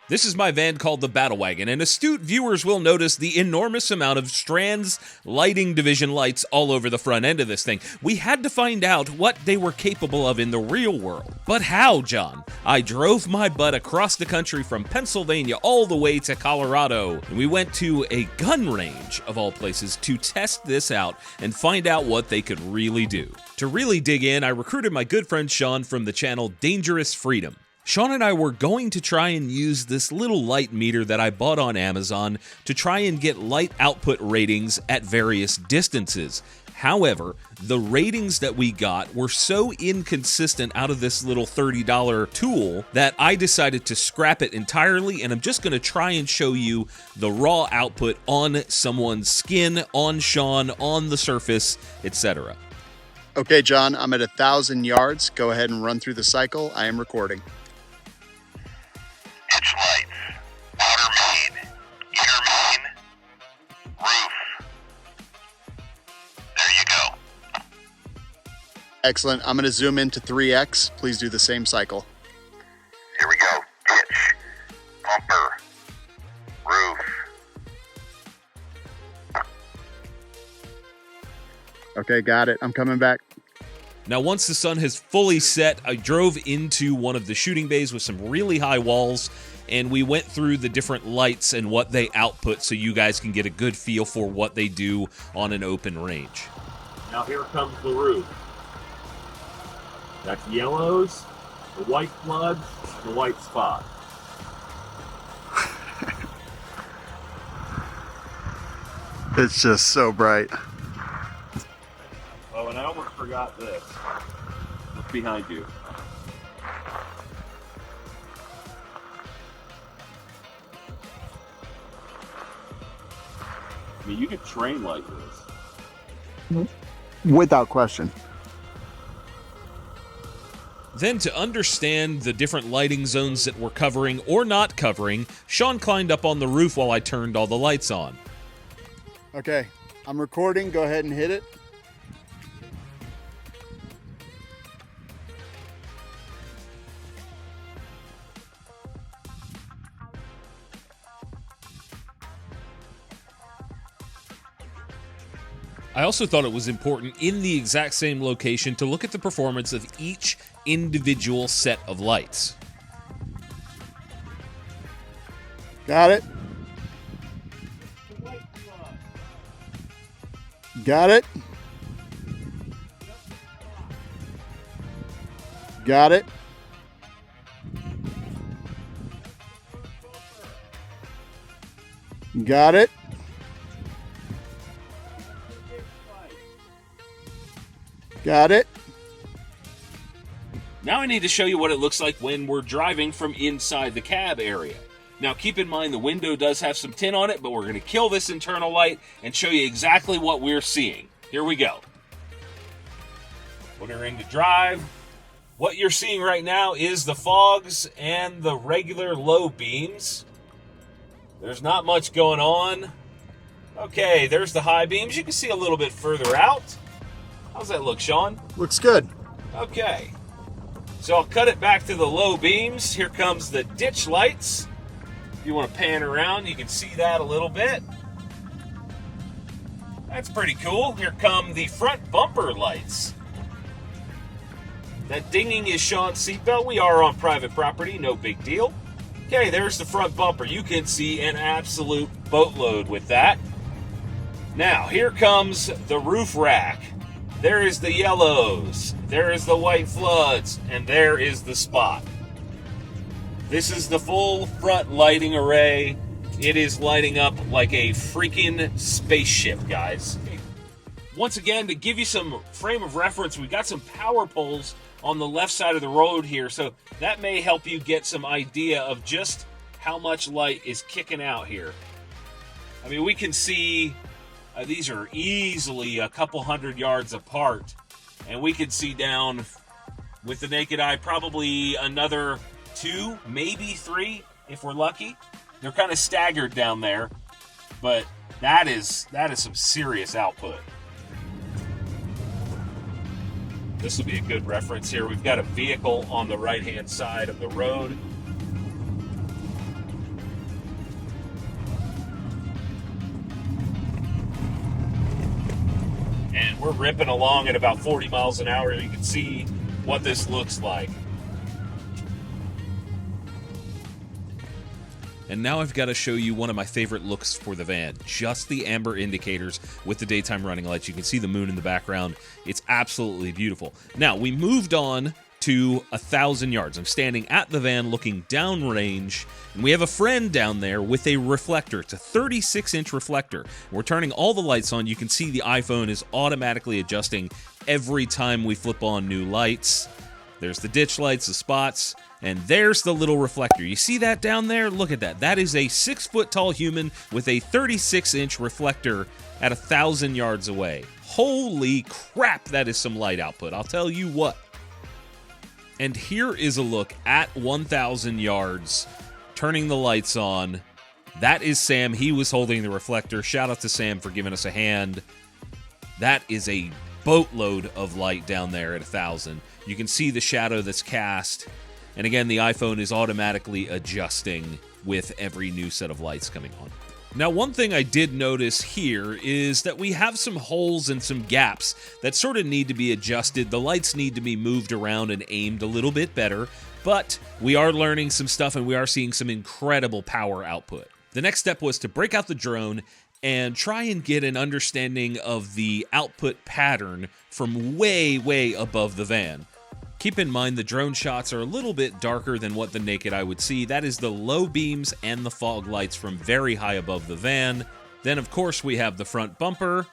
This is my van called the BATLWGN, and astute viewers will notice the enormous amount of Strands Lighting Division lights all over the front end of this thing. We had to find out what they were capable of in the real world. But how, John? I drove my butt across the country from Pennsylvania all the way to Colorado, and we went to a gun range, of all places, to test this out and find out what they could really do. To really dig in, I recruited my good friend Sean from the channel Dangerous Freedom. Sean and I were going to try and use this little light meter that I bought on Amazon to try and get light output ratings at various distances. However, the ratings that we got were so inconsistent out of this little $30 tool that I decided to scrap it entirely, and I'm just going to try and show you the raw output on someone's skin, on Sean, on the surface, etc. Okay, John, I'm at 1,000 yards. Go ahead and run through the cycle. I am recording. Ditch lights, outer main, inner main, roof. There you go. Excellent. I'm going to zoom into 3x. Please do the same cycle. Here we go. Ditch, bumper, roof. Okay, got it. I'm coming back. Now, once the sun has fully set, I drove into one of the shooting bays with some really high walls, and we went through the different lights and what they output so you guys can get a good feel for what they do on an open range. Now here comes the roof. That's yellows, the white floods, the white spot. It's just so bright. Oh, and I almost forgot this. Look behind you. I mean, you could train like this. Without question. Then, to understand the different lighting zones that we're covering or not covering, Sean climbed up on the roof while I turned all the lights on. Okay, I'm recording. Go ahead and hit it. I also thought it was important in the exact same location to look at the performance of each individual set of lights. Got it. Got it. Got it. Got it. Got it. Now I need to show you what it looks like when we're driving from inside the cab area. Now keep in mind the window does have some tint on it, but we're going to kill this internal light and show you exactly what we're seeing. Here we go. Put her into drive. What you're seeing right now is the fogs and the regular low beams. There's not much going on. Okay, there's the high beams. You can see a little bit further out. How's that look, Sean? Looks good. Okay. So I'll cut it back to the low beams. Here comes the ditch lights. If you want to pan around, you can see that a little bit. That's pretty cool. Here come the front bumper lights. That dinging is Sean's seatbelt. We are on private property, no big deal. Okay, there's the front bumper. You can see an absolute boatload with that. Now, here comes the roof rack. There is the yellows, there is the white floods, and there is the spot. This is the full front lighting array. It is lighting up like a freaking spaceship, guys. Once again, to give you some frame of reference, we got some power poles on the left side of the road here, so that may help you get some idea of just how much light is kicking out here. I mean, we can see these are easily a couple hundred yards apart, and we can see down with the naked eye probably another 2, maybe 3 if we're lucky. They're kind of staggered down there, but that is some serious output. This will be a good reference here. We've got a vehicle on the right-hand side of the road. We're ripping along at about 40 miles an hour. You can see what this looks like. And now I've got to show you one of my favorite looks for the van. Just the amber indicators with the daytime running lights. You can see the moon in the background. It's absolutely beautiful. Now, we moved on to 1,000 yards. I'm standing at the van looking downrange, and we have a friend down there with a reflector. It's a 36-inch reflector. We're turning all the lights on. You can see the iPhone is automatically adjusting every time we flip on new lights. There's the ditch lights, the spots, and there's the little reflector. You see that down there? Look at that. That is a 6-foot-tall human with a 36-inch reflector at 1,000 yards away. Holy crap, that is some light output. I'll tell you what. And here is a look at 1,000 yards, turning the lights on. That is Sam. He was holding the reflector. Shout out to Sam for giving us a hand. That is a boatload of light down there at 1,000. You can see the shadow that's cast. And again, the iPhone is automatically adjusting with every new set of lights coming on. Now, one thing I did notice here is that we have some holes and some gaps that sort of need to be adjusted. The lights need to be moved around and aimed a little bit better, but we are learning some stuff and we are seeing some incredible power output. The next step was to break out the drone and try and get an understanding of the output pattern from way, way above the van. Keep in mind the drone shots are a little bit darker than what the naked eye would see. That is the low beams and the fog lights from very high above the van. Then, of course, we have the front bumper.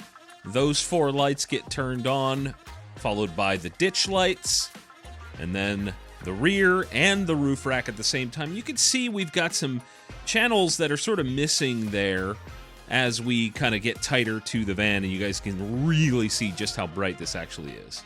Those 4 lights get turned on, followed by the ditch lights, and then the rear and the roof rack at the same time. You can see we've got some channels that are sort of missing there as we kind of get tighter to the van, and you guys can really see just how bright this actually is.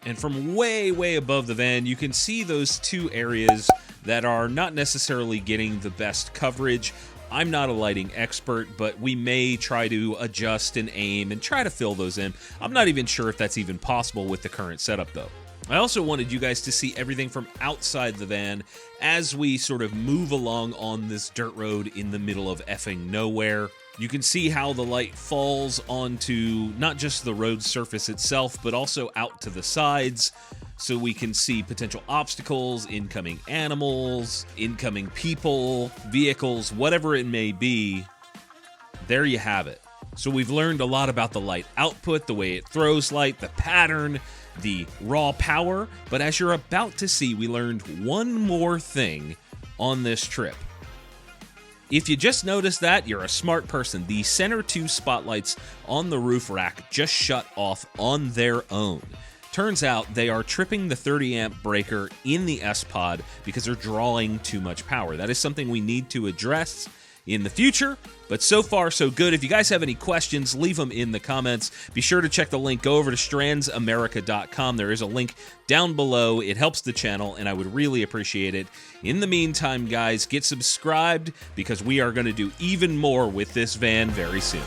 And from way, way above the van, you can see those 2 areas that are not necessarily getting the best coverage. I'm not a lighting expert, but we may try to adjust and aim and try to fill those in. I'm not even sure if that's even possible with the current setup, though. I also wanted you guys to see everything from outside the van as we sort of move along on this dirt road in the middle of effing nowhere. You can see how the light falls onto not just the road surface itself, but also out to the sides, so we can see potential obstacles, incoming animals, incoming people, vehicles, whatever it may be. There you have it. So we've learned a lot about the light output, the way it throws light, the pattern, the raw power, but as you're about to see, we learned one more thing on this trip. If you just noticed that, you're a smart person. The center 2 spotlights on the roof rack just shut off on their own. Turns out they are tripping the 30 amp breaker in the S-Pod because they're drawing too much power. That is something we need to address in the future, but so far so good. If you guys have any questions, leave them in the comments. Be sure to check the link. Go over to strandsamerica.com. There is a link down below. It helps the channel, and I would really appreciate it. In the meantime, guys, get subscribed because we are going to do even more with this van very soon.